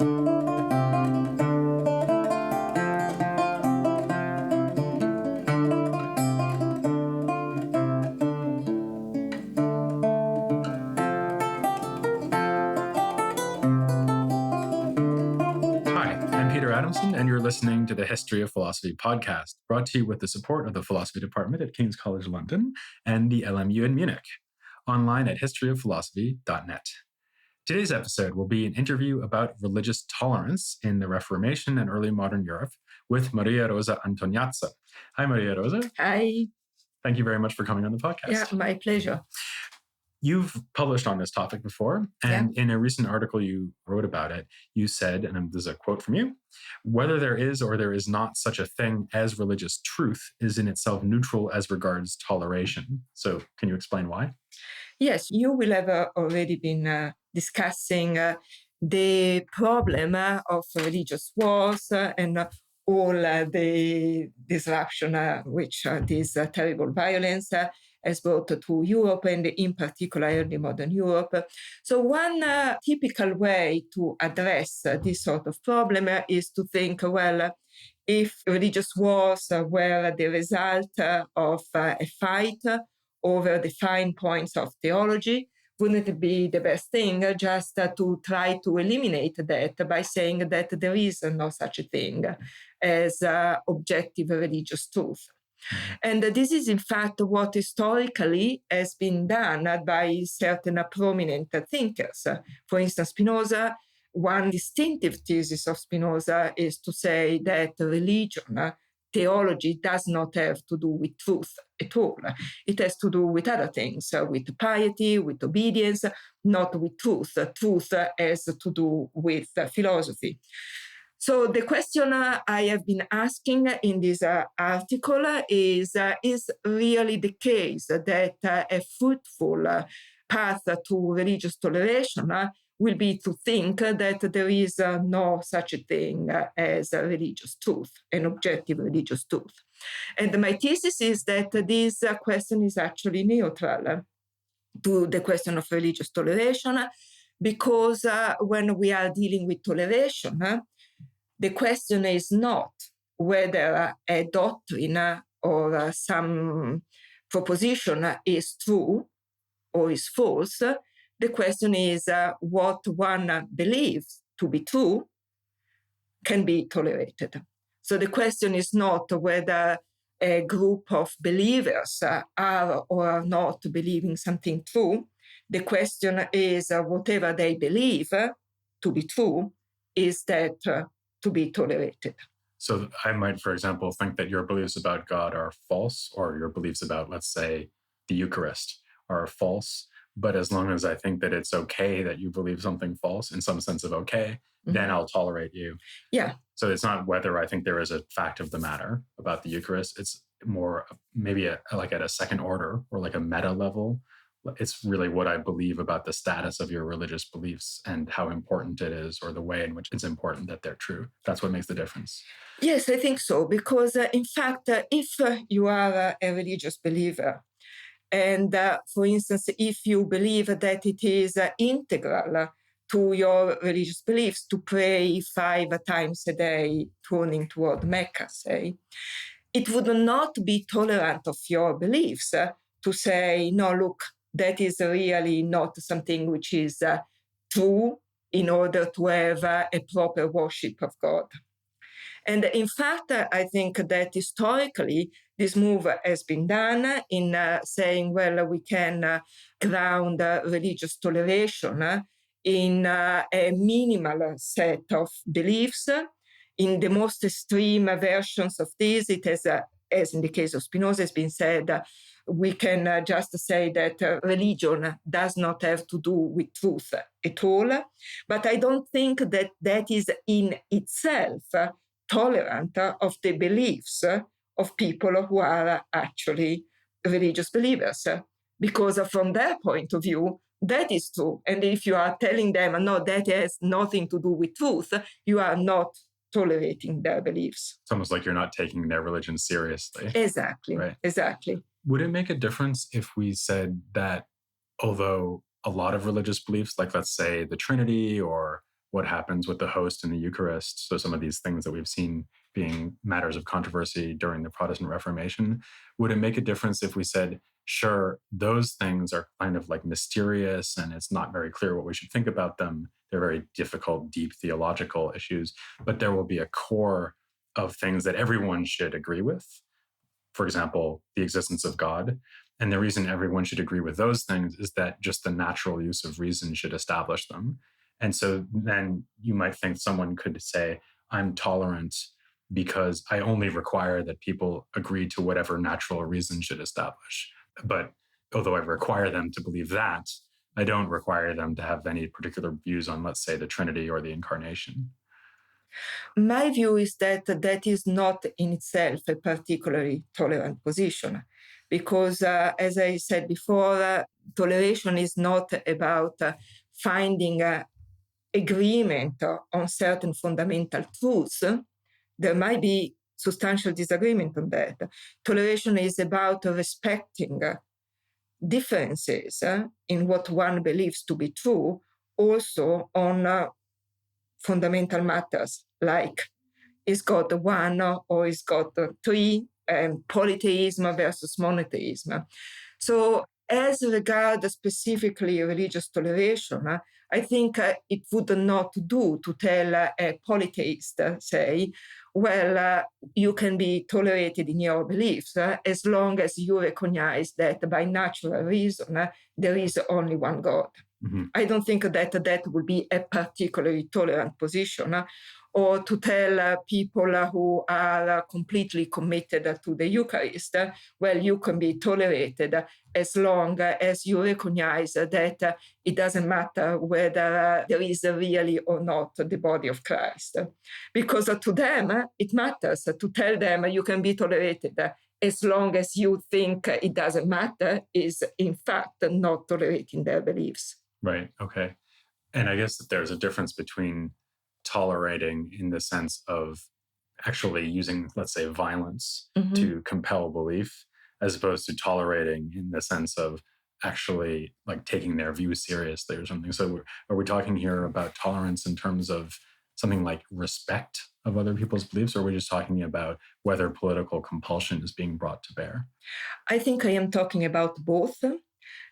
And you're listening to the History of Philosophy podcast, brought to you with the support of the Philosophy Department at King's College London and the LMU in Munich, online at historyofphilosophy.net. Today's episode will be an interview about religious tolerance in the Reformation and early modern Europe with Maria Rosa Antognazza. Hi, Maria Rosa. Hi. Thank you very much for coming on the podcast. Yeah, my pleasure. You've published on this topic before, and in a recent article you wrote about it, you said, and this is a quote from you, whether there is or there is not such a thing as religious truth is in itself neutral as regards toleration. So can you explain why? Yes, you will have already been discussing the problem of religious wars and all the disruption which this terrible violence has brought to Europe, and in particular early modern Europe. So one typical way to address this sort of problem is to think, well, if religious wars were the result of a fight over the fine points of theology, wouldn't it be the best thing just to try to eliminate that by saying that there is no such a thing as objective religious truth? And this is, in fact, what historically has been done by certain prominent thinkers. For instance, Spinoza, one distinctive thesis of Spinoza is to say that religion, theology, does not have to do with truth at all. It has to do with other things, with piety, with obedience, not with truth. Truth has to do with philosophy. So the question I have been asking in this article is really the case that a fruitful path to religious toleration will be to think that there is no such a thing as a religious truth, an objective religious truth. And my thesis is that this question is actually neutral to the question of religious toleration, because when we are dealing with toleration, the question is not whether a doctrine or some proposition is true or is false. The question is what one believes to be true can be tolerated. So the question is not whether a group of believers are or are not believing something true. The question is whatever they believe to be true, is that to be tolerated. So I might, for example, think that your beliefs about God are false, or your beliefs about, let's say, the Eucharist are false. But as long as I think that it's okay that you believe something false, in some sense of okay, then I'll tolerate you. Yeah. So it's not whether I think there is a fact of the matter about the Eucharist. It's more maybe like at a second order or like a meta level. It's really what I believe about the status of your religious beliefs and how important it is, or the way in which it's important that they're true. That's what makes the difference. Yes, I think so. Because in fact, if you are a religious believer, and for instance, if you believe that it is integral to your religious beliefs to pray 5 times a day, turning toward Mecca, say, it would not be tolerant of your beliefs to say, no, look, that is really not something which is true in order to have a proper worship of God. And in fact, I think that historically, this move has been done in saying, well, we can ground religious toleration in a minimal set of beliefs. In the most extreme versions of this, it has, as in the case of Spinoza, has been said, we can just say that religion does not have to do with truth at all. But I don't think that that is in itself tolerant of the beliefs of people who are actually religious believers. Because from their point of view, that is true. And if you are telling them, no, that has nothing to do with truth, you are not tolerating their beliefs. It's almost like you're not taking their religion seriously. Exactly. Right. Exactly. Would it make a difference if we said that although a lot of religious beliefs, like let's say the Trinity or what happens with the host in the Eucharist. So some of these things that we've seen being matters of controversy during the Protestant Reformation. Would it make a difference if we said, sure, those things are kind of like mysterious and it's not very clear what we should think about them. They're very difficult, deep theological issues, but there will be a core of things that everyone should agree with. For example, the existence of God. And the reason everyone should agree with those things is that just the natural use of reason should establish them. And so then you might think someone could say, I'm tolerant because I only require that people agree to whatever natural reason should establish. But although I require them to believe that, I don't require them to have any particular views on, let's say, the Trinity or the Incarnation. My view is that that is not in itself a particularly tolerant position, because as I said before, toleration is not about finding agreement on certain fundamental truths. There might be substantial disagreement on that. Toleration is about respecting differences in what one believes to be true, also on fundamental matters like is God one or is God three, and polytheism versus monotheism. So as regards specifically religious toleration, I think it would not do to tell a polytheist, say, well, you can be tolerated in your beliefs as long as you recognize that by natural reason there is only one God. Mm-hmm. I don't think that that would be a particularly tolerant position. Or to tell people who are completely committed to the Eucharist, well, you can be tolerated as long as you recognize that it doesn't matter whether there is really or not the body of Christ. Because to them, it matters to tell them you can be tolerated as long as you think it doesn't matter, is in fact not tolerating their beliefs. Right, okay. And I guess that there's a difference between tolerating in the sense of actually using, let's say, violence to compel belief, as opposed to tolerating in the sense of actually like taking their view seriously or something. So are we talking here about tolerance in terms of something like respect of other people's beliefs, or are we just talking about whether political compulsion is being brought to bear? I think I am talking about both,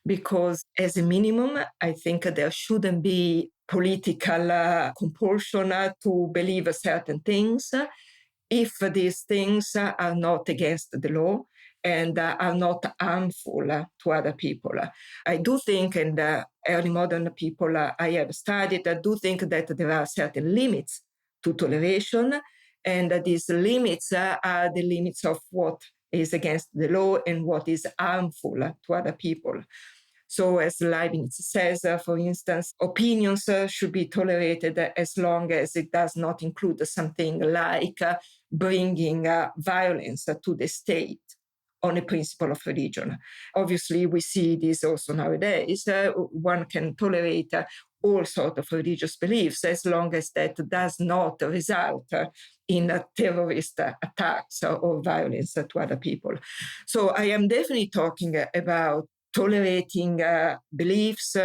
because as a minimum, I think there shouldn't be political compulsion to believe certain things if these things are not against the law and are not harmful to other people. I do think, and early modern people I have studied, I do think that there are certain limits to toleration, and these limits are the limits of what is against the law and what is harmful to other people. So as Leibniz says, for instance, opinions should be tolerated as long as it does not include something like bringing violence to the state on a principle of religion. Obviously, we see this also nowadays. One can tolerate all sorts of religious beliefs as long as that does not result in terrorist attacks or violence to other people. So I am definitely talking about tolerating beliefs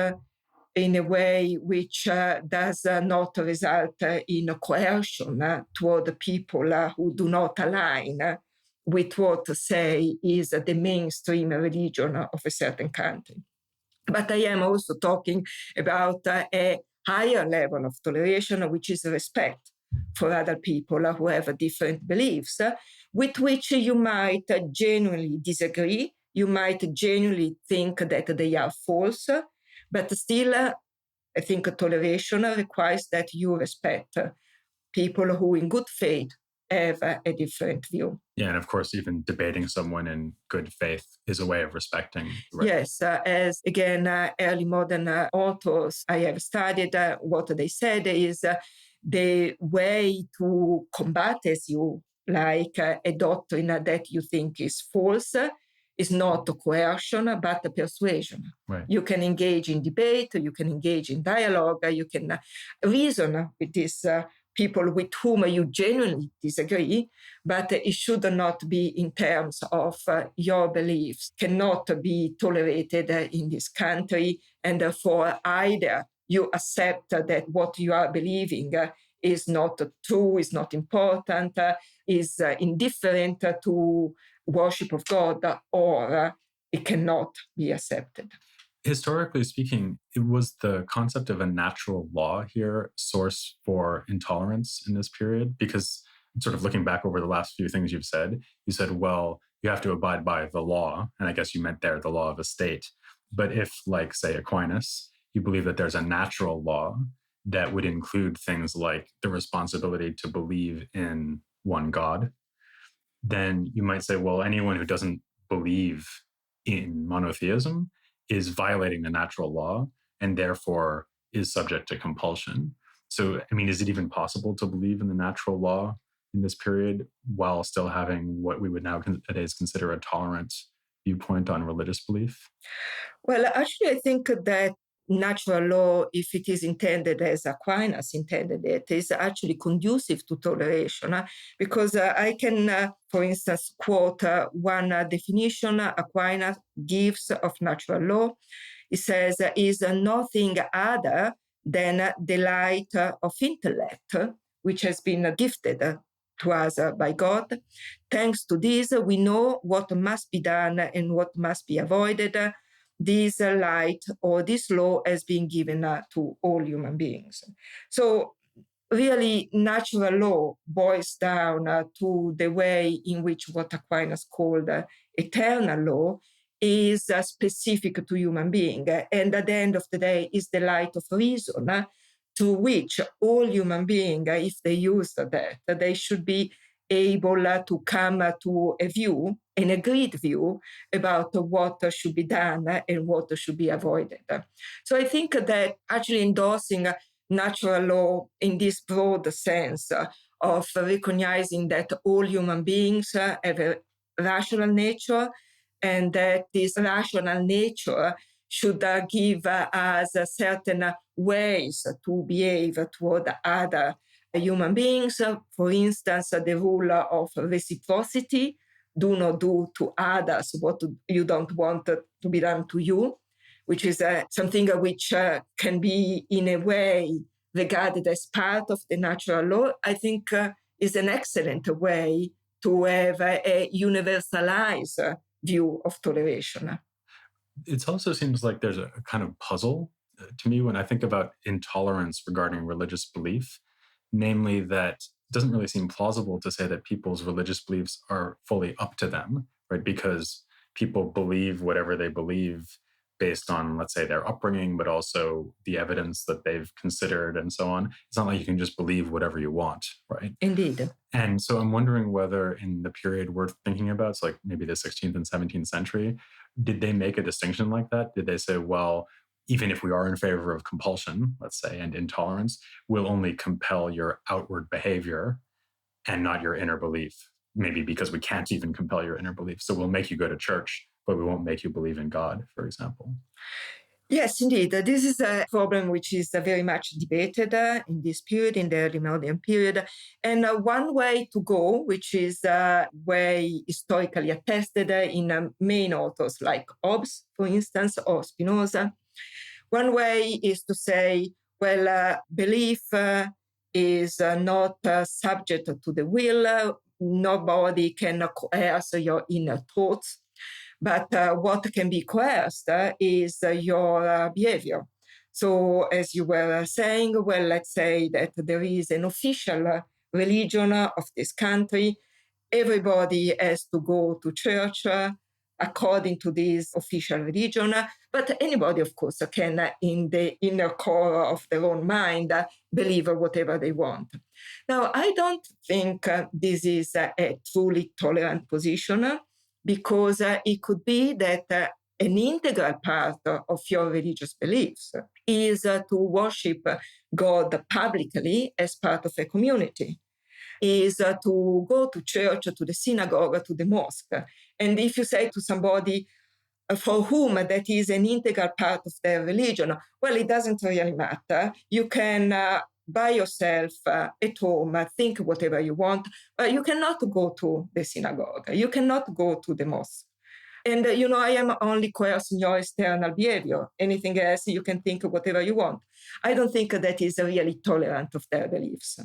in a way which does not result in coercion toward people who do not align with what, say, is the mainstream religion of a certain country. But I am also talking about a higher level of toleration, which is respect for other people who have different beliefs, with which you might genuinely disagree. You might genuinely think that they are false, but still, I think toleration requires that you respect people who, in good faith, have a different view. Yeah, and of course, even debating someone in good faith is a way of respecting. Right? Yes, as again, early modern authors I have studied, what they said is the way to combat, as you like, a doctrine that you think is false is not coercion, but persuasion. Right. You can engage in debate, you can engage in dialogue, you can reason with these people with whom you genuinely disagree, but it should not be in terms of your beliefs cannot be tolerated in this country, and therefore either you accept that what you are believing is not true, is not important, is indifferent to worship of God, or it cannot be accepted. Historically speaking, it was the concept of a natural law here source for intolerance in this period, because sort of looking back over the last few things you've said, you said, well, you have to abide by the law. And I guess you meant there the law of a state. But if, like, say, Aquinas, you believe that there's a natural law that would include things like the responsibility to believe in one God, then you might say, well, anyone who doesn't believe in monotheism is violating the natural law and therefore is subject to compulsion. So, I mean, is it even possible to believe in the natural law in this period while still having what we would nowadays consider a tolerant viewpoint on religious belief? Well, actually, I think that natural law, if it is intended as Aquinas intended it, is actually conducive to toleration. Because I can, for instance, quote one definition Aquinas gives of natural law. It says, is nothing other than the light of intellect, which has been gifted to us by God. Thanks to this, we know what must be done and what must be avoided. This light or this law has been given to all human beings. So really, natural law boils down to the way in which what Aquinas called eternal law is specific to human being. And at the end of the day, is the light of reason to which all human beings, if they use that, they should be able to come to a view, an agreed view about what should be done and what should be avoided. So I think that actually endorsing natural law in this broad sense of recognizing that all human beings have a rational nature and that this rational nature should give us certain ways to behave toward other human beings. For instance, the rule of reciprocity: do not do to others what you don't want to be done to you, which is something which can be in a way regarded as part of the natural law. I think is an excellent way to have a universalized view of toleration. It also seems like there's a kind of puzzle to me when I think about intolerance regarding religious belief, namely that it doesn't really seem plausible to say that people's religious beliefs are fully up to them, right? Because people believe whatever they believe based on, let's say, their upbringing, but also the evidence that they've considered and so on. It's not like you can just believe whatever you want, right? Indeed. And so I'm wondering whether in the period we're thinking about, so like maybe the 16th and 17th century, did they make a distinction like that? Did they say, well, even if we are in favor of compulsion, let's say, and intolerance, we'll only compel your outward behavior and not your inner belief? Maybe because we can't even compel your inner belief. So we'll make you go to church, but we won't make you believe in God, for example. Yes, indeed. This is a problem which is very much debated in this period, in the early modern period. And one way to go, which is way historically attested in main authors like Hobbes, for instance, or Spinoza, one way is to say, well, belief is not subject to the will. Nobody can coerce your inner thoughts. But what can be coerced is your behavior. So, as you were saying, well, let's say that there is an official religion of this country. Everybody has to go to church according to this official religion. But anybody, of course, can, in the inner core of their own mind, believe whatever they want. Now, I don't think this is a truly tolerant position, because it could be that an integral part of your religious beliefs is to worship God publicly as part of a community, is to go to church, to the synagogue, to the mosque. And if you say to somebody for whom that is an integral part of their religion, well, it doesn't really matter. You can by yourself at home think whatever you want. You cannot go to the synagogue. You cannot go to the mosque. And, I am only coercing your external behavior. Anything else, you can think whatever you want. I don't think that is really tolerant of their beliefs.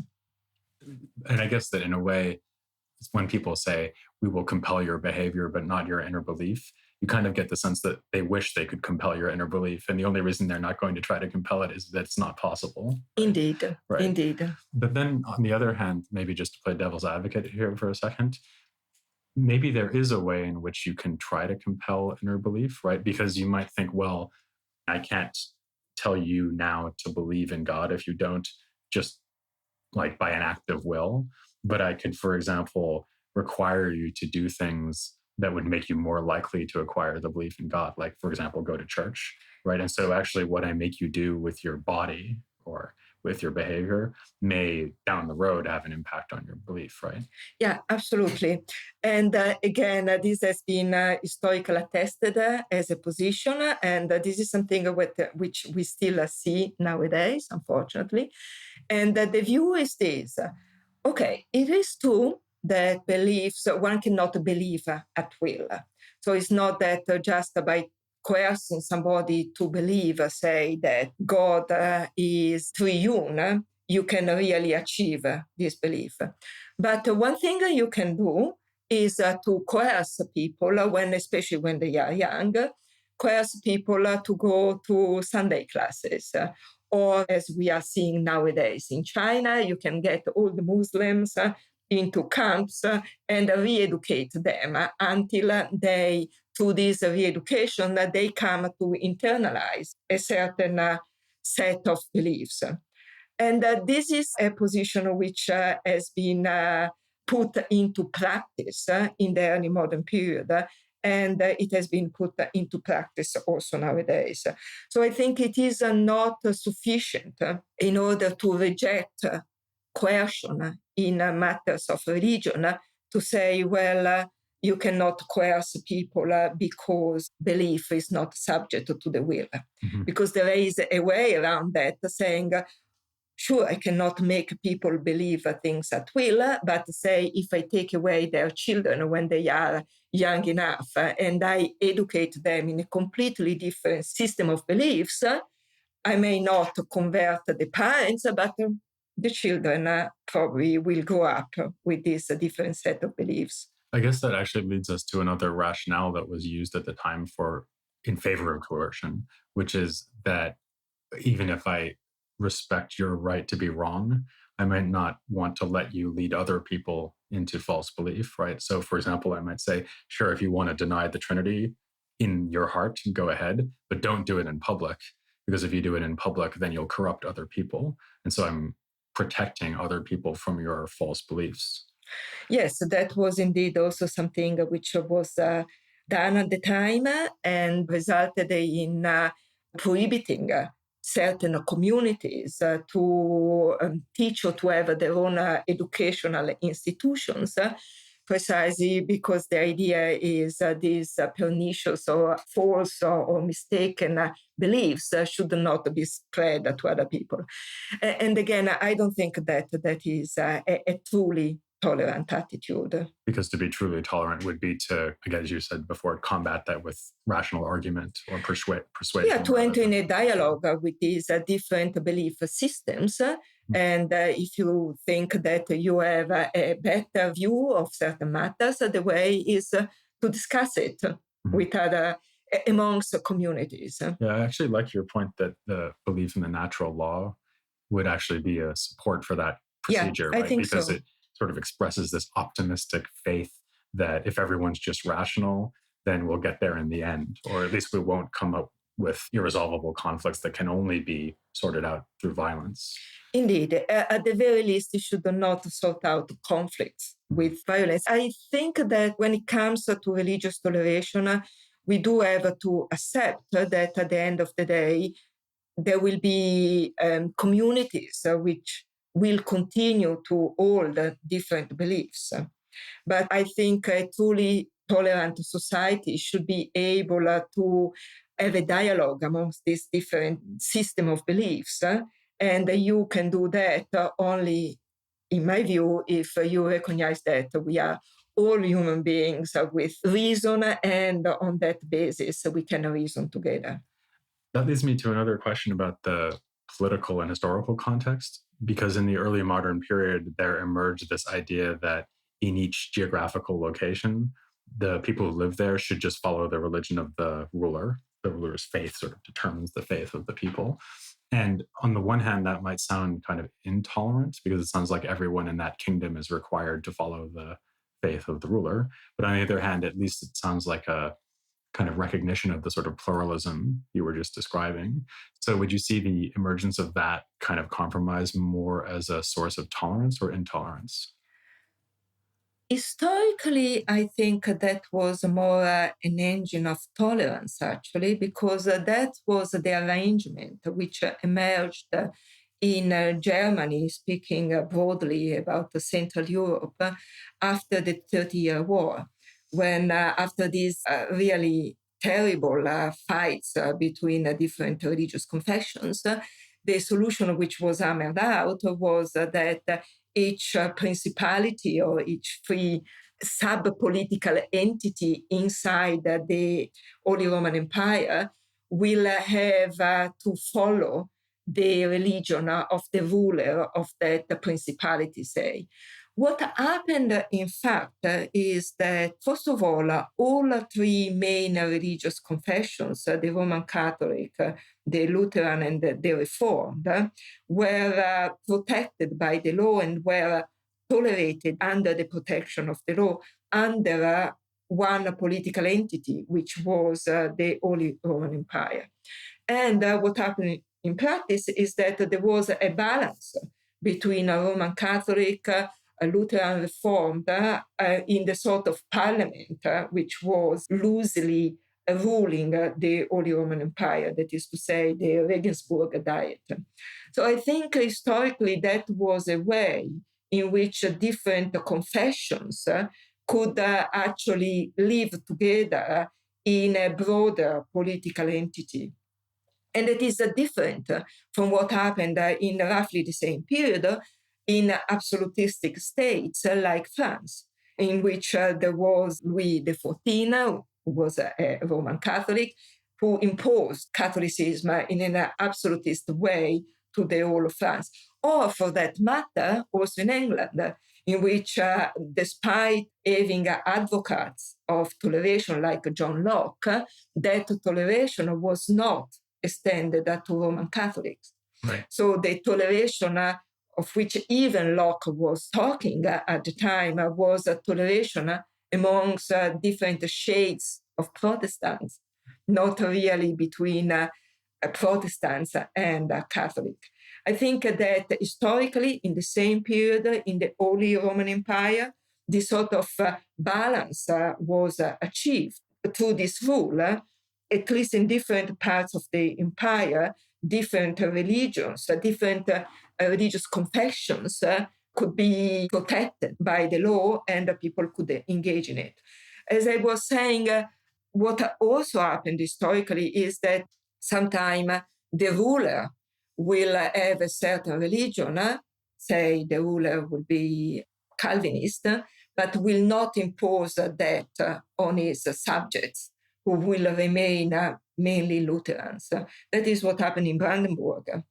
And I guess that in a way, when people say we will compel your behavior but not your inner belief, you kind of get the sense that they wish they could compel your inner belief, and the only reason they're not going to try to compel it is that it's not possible. Right? Indeed. Right. Indeed. But then on the other hand, maybe just to play devil's advocate here for a second, maybe there is a way in which you can try to compel inner belief, right? Because you might think, well, I can't tell you now to believe in God if you don't, just like by an act of will. But I could, for example, require you to do things that would make you more likely to acquire the belief in God. Like, for example, go to church, right? And so actually what I make you do with your body or with your behavior may down the road have an impact on your belief, right? Yeah, absolutely. And again, this has been historically attested as a position, and this is something which we still see nowadays, unfortunately. And the view is this: okay, it is true that beliefs, one cannot believe at will. So it's not that just by coercing somebody to believe, say that God is triune, you can really achieve this belief. But one thing you can do is to coerce people when, especially when they are young, coerce people to go to Sunday classes. Or as we are seeing nowadays in China, you can get all the Muslims into camps and re-educate them until they, through this re-education, they come to internalize a certain set of beliefs. And this is a position which has been put into practice in the early modern period. And it has been put into practice also nowadays. So I think it is not sufficient in order to reject coercion in matters of religion to say, well, you cannot coerce people because belief is not subject to the will. Mm-hmm. Because there is a way around that, saying, sure, I cannot make people believe things at will, but say if I take away their children when they are young enough and I educate them in a completely different system of beliefs, I may not convert the parents, but the children probably will grow up with this different set of beliefs. I guess that actually leads us to another rationale that was used at the time in favor of coercion, which is that even if I respect your right to be wrong, I might not want to let you lead other people into false belief, right? So, for example, I might say, sure, if you want to deny the Trinity in your heart, go ahead, but don't do it in public, because if you do it in public, then you'll corrupt other people. And so I'm protecting other people from your false beliefs. Yes, that was indeed also something which was done at the time and resulted in prohibiting certain communities to teach or to have their own educational institutions, precisely because the idea is these pernicious or false or mistaken beliefs should not be spread to other people. And again, I don't think that is a truly tolerant attitude. Because to be truly tolerant would be to, again, as you said before, combat that with rational argument or persuasion. Yeah, to enter in a dialogue with these different belief systems. And if you think that you have a better view of certain matters, the way is to discuss it with other amongst communities. Yeah, I actually like your point that the belief in the natural law would actually be a support for that procedure, yeah, right? I think because so. It sort of expresses this optimistic faith that if everyone's just rational, then we'll get there in the end, or at least we won't come up with irresolvable conflicts that can only be sorted out through violence. Indeed, at the very least, you should not sort out conflicts with violence. I think that when it comes to religious toleration, we do have to accept that at the end of the day, there will be communities which will continue to hold different beliefs. But I think a truly tolerant society should be able to have a dialogue amongst these different system of beliefs. And you can do that only, in my view, if you recognize that we are all human beings with reason, and on that basis, we can reason together. That leads me to another question about the political and historical context, because in the early modern period, there emerged this idea that in each geographical location, the people who live there should just follow the religion of the ruler. The ruler's faith sort of determines the faith of the people. And on the one hand, that might sound kind of intolerant because it sounds like everyone in that kingdom is required to follow the faith of the ruler. But on the other hand, at least it sounds like a kind of recognition of the sort of pluralism you were just describing. So would you see the emergence of that kind of compromise more as a source of tolerance or intolerance? Historically, I think that was more an engine of tolerance, actually, because that was the arrangement which emerged in Germany, speaking broadly about Central Europe, after the 30-Year War, when after these really terrible fights between different religious confessions, the solution which was hammered out was that each principality or each free sub-political entity inside the Holy Roman Empire will have to follow the religion of the ruler of that principality, say. What happened, in fact, is that, first of all three main religious confessions, the Roman Catholic, the Lutheran, and the Reformed, were protected by the law and were tolerated under the protection of the law under one political entity, which was the Holy Roman Empire. And what happened in practice is that there was a balance between a Roman Catholic, a Lutheran Reformed in the sort of parliament which was loosely ruling the Holy Roman Empire, that is to say, the Regensburg Diet. So I think historically that was a way in which different confessions could actually live together in a broader political entity. And it is different from what happened in roughly the same period in absolutistic states like France, in which there was Louis XIV, who was a Roman Catholic, who imposed Catholicism in an absolutist way to the whole of France. Or, for that matter, also in England, in which, despite having advocates of toleration like John Locke, that toleration was not extended to Roman Catholics. Right. So the toleration of which even Locke was talking at the time was a toleration amongst different shades of Protestants, not really between Protestants and Catholic. I think that historically, in the same period in the Holy Roman Empire, this sort of balance was achieved through this rule, at least in different parts of the empire. Different religions, different religious confessions could be protected by the law and people could engage in it. As I was saying, what also happened historically is that sometimes the ruler will have a certain religion, say the ruler will be Calvinist, but will not impose that on his subjects, who will remain mainly Lutherans. That is what happened in Brandenburg.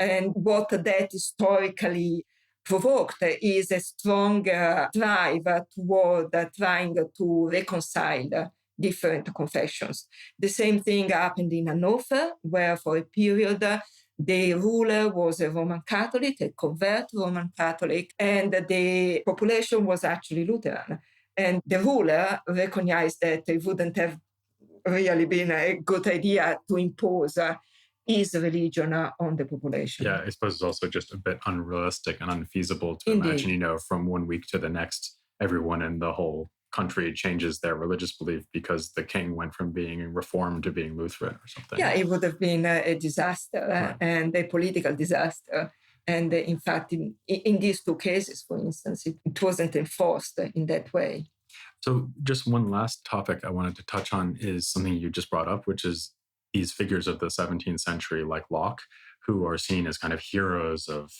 And what that historically provoked is a strong drive toward trying to reconcile different confessions. The same thing happened in Hanover, where for a period the ruler was a Roman Catholic, a convert Roman Catholic, and the population was actually Lutheran. And the ruler recognized that it wouldn't have really been a good idea to impose his religion on the population. Yeah, I suppose it's also just a bit unrealistic and unfeasible to Indeed. imagine, from one week to the next, everyone in the whole country changes their religious belief because the king went from being Reformed to being Lutheran or something. Yeah, it would have been a disaster Right. and a political disaster. And in fact, in these two cases, for instance, it wasn't enforced in that way. So just one last topic I wanted to touch on is something you just brought up, which is these figures of the 17th century like Locke, who are seen as kind of heroes of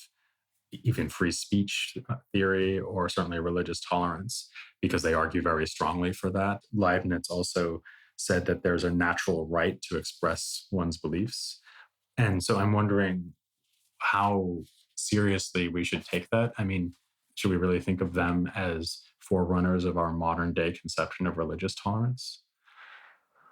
even free speech theory, or certainly religious tolerance, because they argue very strongly for that. Leibniz also said that there's a natural right to express one's beliefs. And so I'm wondering how seriously we should take that. I mean, should we really think of them as forerunners of our modern day conception of religious tolerance?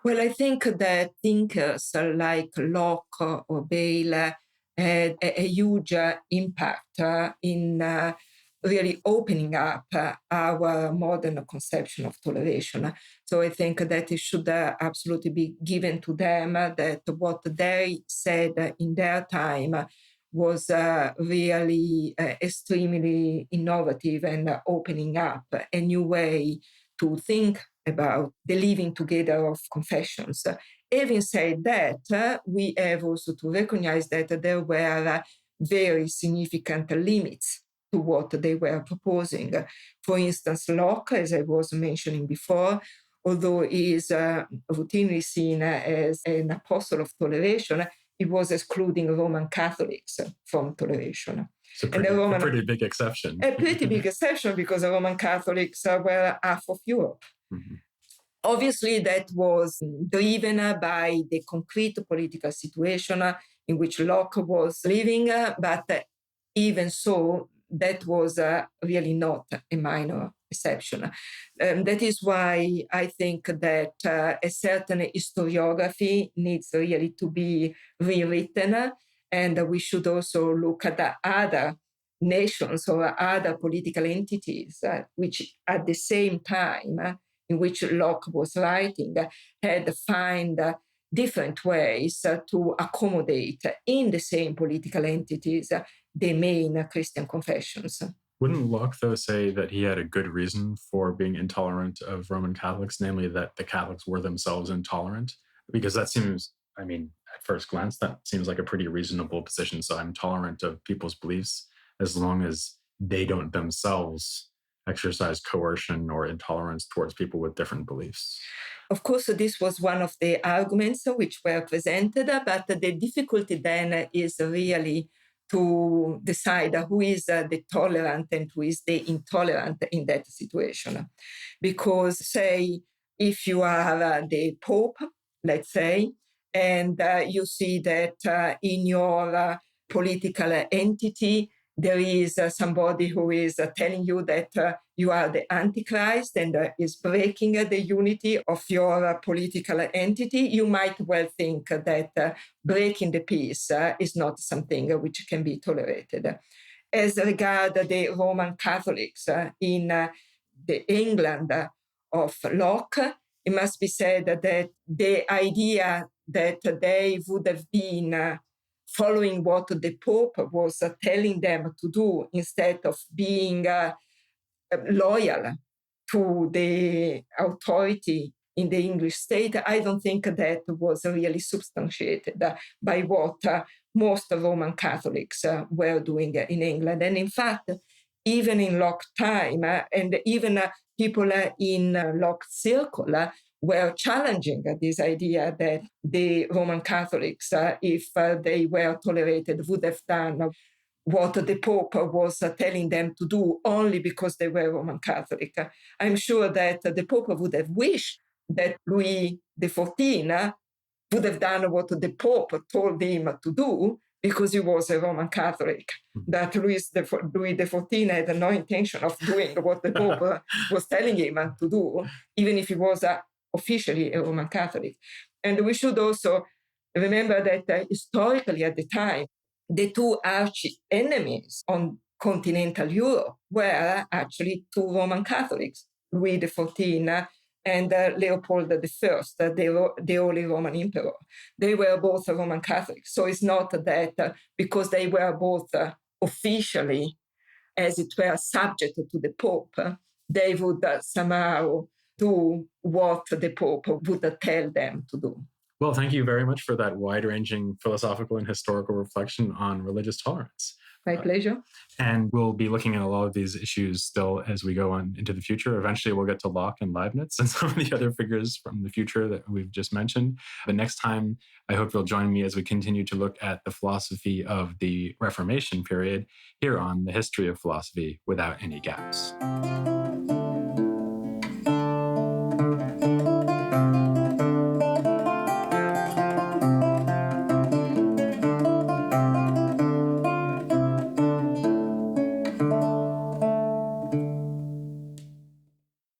Well, I think that thinkers like Locke or Bale had a huge impact in really opening up our modern conception of toleration. So I think that it should absolutely be given to them that what they said in their time was really extremely innovative and opening up a new way to think about the living together of confessions. Having said that, we have also to recognize that there were very significant limits to what they were proposing. For instance, Locke, as I was mentioning before, although he is routinely seen as an apostle of toleration, he was excluding Roman Catholics from toleration. It's a pretty big exception. A pretty big exception, because the Roman Catholics were half of Europe. Mm-hmm. Obviously, that was driven by the concrete political situation in which Locke was living, but even so, that was really not a minor exception. That is why I think that a certain historiography needs really to be rewritten, and we should also look at the other nations or other political entities which at the same time in which Locke was writing had to find different ways to accommodate in the same political entities the main Christian confessions. Wouldn't Locke, though, say that he had a good reason for being intolerant of Roman Catholics, namely that the Catholics were themselves intolerant? Because that seems, I mean, at first glance, that seems like a pretty reasonable position. So I'm tolerant of people's beliefs as long as they don't themselves exercise coercion or intolerance towards people with different beliefs. Of course, this was one of the arguments which were presented, but the difficulty then is really to decide who is the tolerant and who is the intolerant in that situation. Because, say, if you are the Pope, let's say, and you see that in your political entity, there is somebody who is telling you that you are the Antichrist and is breaking the unity of your political entity, you might well think that breaking the peace is not something which can be tolerated. As regards the Roman Catholics in the England of Locke, it must be said that the idea that they would have been following what the Pope was telling them to do instead of being loyal to the authority in the English state, I don't think that was really substantiated by what most Roman Catholics were doing in England. And in fact, even in Locke's time, and even people in Locke's circle were challenging this idea that the Roman Catholics, if they were tolerated, would have done what the Pope was telling them to do only because they were Roman Catholic. I'm sure that the Pope would have wished that Louis XIV would have done what the Pope told him to do because he was a Roman Catholic. That Louis XIV had no intention of doing what the Pope was telling him to do, even if he was officially a Roman Catholic. And we should also remember that historically at the time, the two arch enemies on continental Europe were actually two Roman Catholics, Louis XIV and Leopold I, the Holy Roman Emperor. They were both Roman Catholics. So it's not that because they were both officially, as it were, subject to the Pope, they would somehow do what the Pope would tell them to do. Well, thank you very much for that wide-ranging philosophical and historical reflection on religious tolerance. My pleasure. And we'll be looking at a lot of these issues still as we go on into the future. Eventually, we'll get to Locke and Leibniz and some of the other figures from the future that we've just mentioned. But next time, I hope you'll join me as we continue to look at the philosophy of the Reformation period here on the History of Philosophy Without Any Gaps.